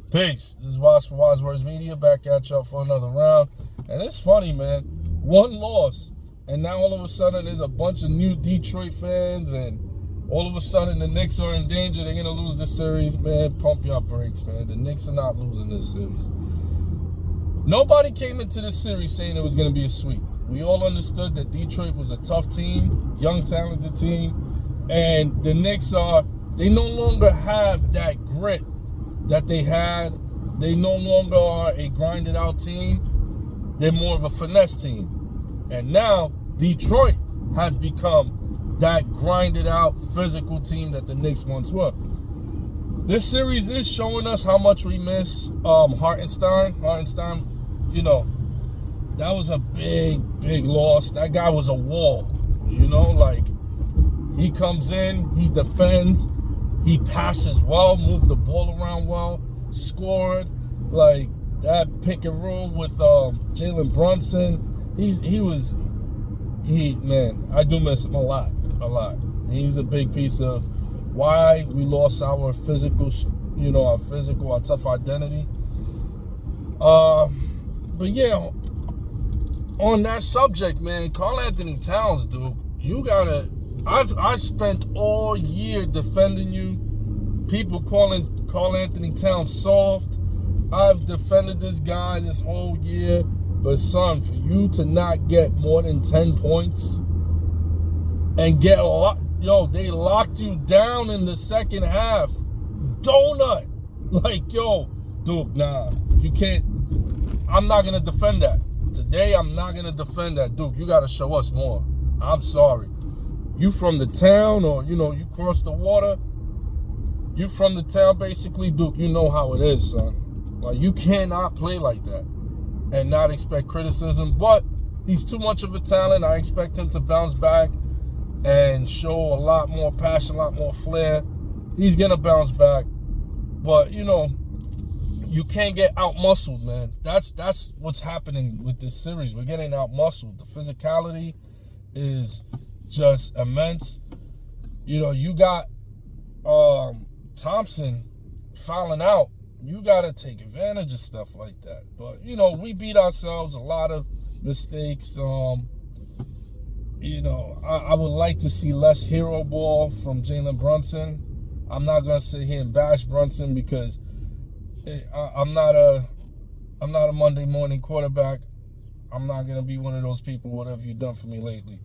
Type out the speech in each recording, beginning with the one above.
Peace. This is Wise for Wise Words Media back at y'all for another round. And it's funny, man. One loss. And now all of a sudden there's a bunch of new Detroit fans. And all of a sudden the Knicks are in danger. They're going to lose this series. Man, pump your brakes, man. The Knicks are not losing this series. Nobody came into this series saying it was going to be a sweep. We all understood that Detroit was a tough team, young, talented team. And the Knicks they no longer have that grit that they had. They no longer are a grinded out team. They're more of a finesse team. And now Detroit has become that grinded out physical team that the Knicks once were. This series is showing us how much we miss Hartenstein. Hartenstein, that was a big loss. That guy was a wall. He comes in, he defends, he passes well, moved the ball around well, scored. Like that pick and roll with Jalen Brunson. I do miss him a lot. He's a big piece of why we lost our physical, our tough identity. But yeah, on that subject, man, Karl Anthony Towns, dude, I've spent all year defending you. People calling Karl Anthony Towns soft. I've defended this guy this whole year. But son, for you to not get more than 10 points and get they locked you down in the second half. Donut. Dude, nah, you can't. I'm not going to defend that. Today, I'm not going to defend that. Dude, you got to show us more. I'm sorry. You from the town or, you cross the water. You from the town, basically, Duke, you know how it is, son. You cannot play like that and not expect criticism. But he's too much of a talent. I expect him to bounce back and show a lot more passion, a lot more flair. He's going to bounce back. But, you can't get out-muscled, man. That's what's happening with this series. We're getting out-muscled. The physicality is just immense. You got Thompson fouling out. You got to take advantage of stuff like that. But, we beat ourselves, a lot of mistakes. I would like to see less hero ball from Jalen Brunson. I'm not going to sit here and bash Brunson because I'm not a Monday morning quarterback. I'm not going to be one of those people, what have you done for me lately?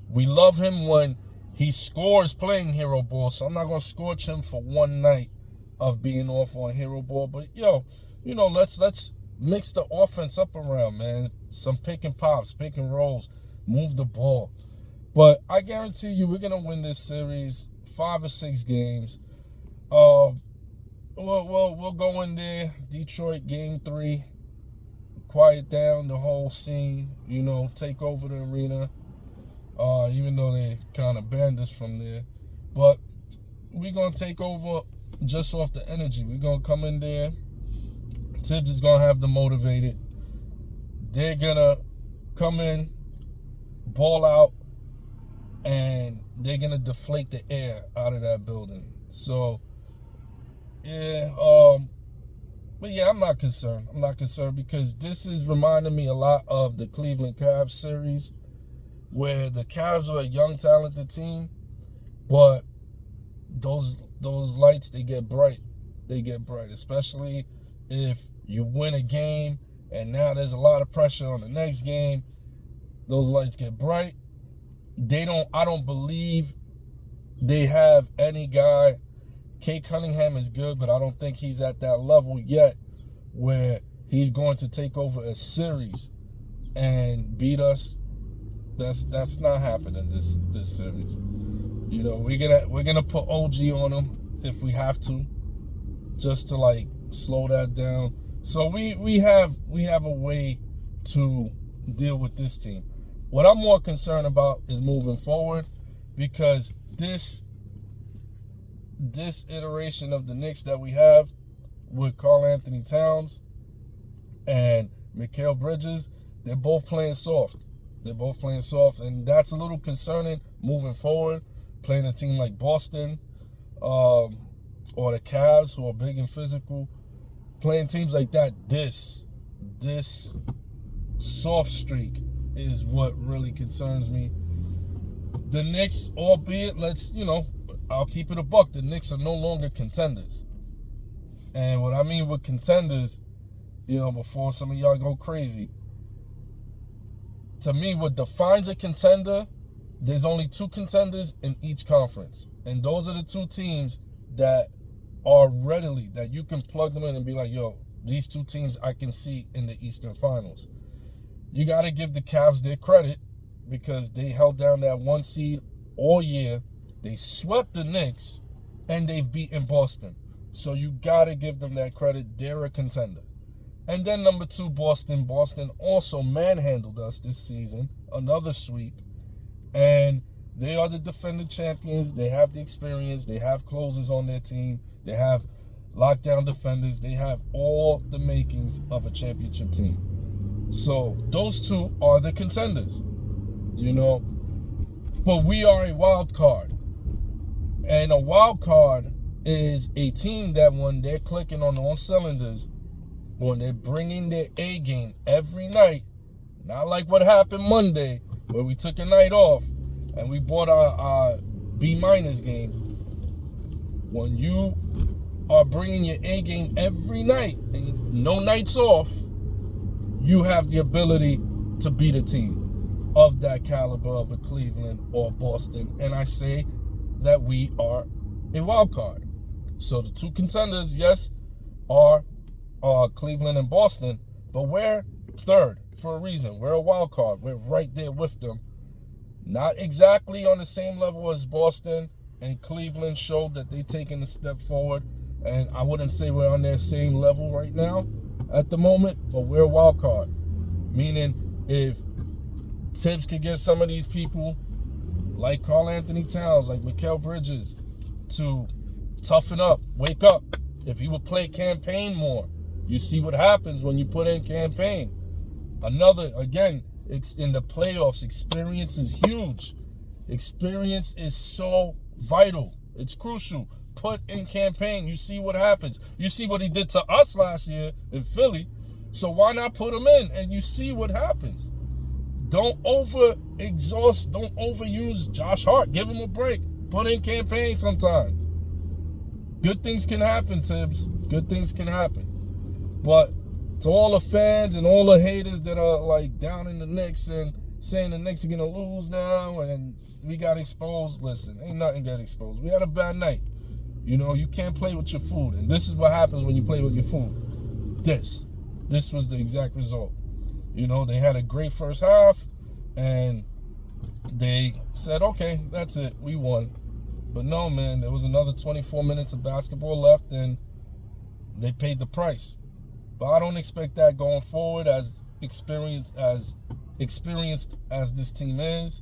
We love him when he scores playing hero ball, so I'm not going to scorch him for one night of being off on hero ball. But, let's mix the offense up around, man. Some pick and pops, pick and rolls, move the ball. But I guarantee you we're going to win this series 5 or 6 games. We'll go in there, Detroit game 3, quiet down the whole scene, take over the arena. Even though they kind of banned us from there. But we're going to take over just off the energy. We're going to come in there. Tibbs is going to have them motivated. They're going to come in, ball out, and they're going to deflate the air out of that building. So, yeah, but yeah, I'm not concerned. I'm not concerned because this is reminding me a lot of the Cleveland Cavs series, where the Cavs are a young, talented team, but those lights, they get bright. They get bright, especially if you win a game and now there's a lot of pressure on the next game. Those lights get bright. I don't believe they have any guy. Kate Cunningham is good, but I don't think he's at that level yet where he's going to take over a series and beat us. That's not happening this series. We're gonna put OG on them if we have to, just to slow that down. So we have a way to deal with this team. What I'm more concerned about is moving forward, because this iteration of the Knicks that we have with Karl Anthony Towns and Mikal Bridges, they're both playing soft. And that's a little concerning moving forward, playing a team like Boston or the Cavs, who are big and physical. playing teams like that, this soft streak is what really concerns me. The Knicks, albeit, I'll keep it a buck. The Knicks are no longer contenders. And what I mean with contenders, before some of y'all go crazy, to me, what defines a contender, there's only 2 contenders in each conference. And those are the 2 teams that are readily, that you can plug them in and be like, yo, these 2 teams I can see in the Eastern Finals. You got to give the Cavs their credit because they held down that 1 seed all year. They swept the Knicks, and they've beaten Boston. So you got to give them that credit. They're a contender. And then number 2, Boston. Boston also manhandled us this season. Another sweep. And they are the defending champions. They have the experience. They have closers on their team. They have lockdown defenders. They have all the makings of a championship team. So those 2 are the contenders, But we are a wild card. And a wild card is a team that when they're clicking on all cylinders, when they're bringing their A game every night, not like what happened Monday where we took a night off and we bought our B- game. When you are bringing your A game every night and no nights off, you have the ability to beat a team of that caliber of a Cleveland or Boston. And I say that we are a wild card. So the 2 contenders, yes, are Cleveland and Boston, but we're third for a reason. We're a wild card. We're right there with them. Not exactly on the same level as Boston, and Cleveland showed that they've taken a step forward, and I wouldn't say we're on their same level right now at the moment, but we're a wild card. Meaning, if Tibbs could get some of these people, like Karl Anthony Towns, like Mikal Bridges, to toughen up, wake up. If he would play campaign more, you see what happens when you put in campaign. Again, in the playoffs, experience is huge. Experience is so vital. It's crucial. Put in campaign. You see what happens. You see what he did to us last year in Philly. So why not put him in and you see what happens? Don't overexhaust. Don't overuse Josh Hart. Give him a break. Put in campaign sometime. Good things can happen, Tibbs. Good things can happen. But to all the fans and all the haters that are like down in the Knicks and saying the Knicks are going to lose now and we got exposed, listen, ain't nothing got exposed. We had a bad night. You can't play with your food. And this is what happens when you play with your food. This was the exact result. They had a great first half and they said, okay, that's it. We won. But no, man, there was another 24 minutes of basketball left and they paid the price. But I don't expect that going forward. As experienced as this team is,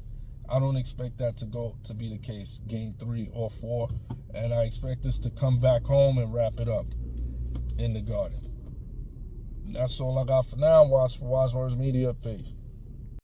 I don't expect that to be the case game 3 or 4. And I expect us to come back home and wrap it up in the Garden. And that's all I got for now. Watch for Wise Words Media. Peace.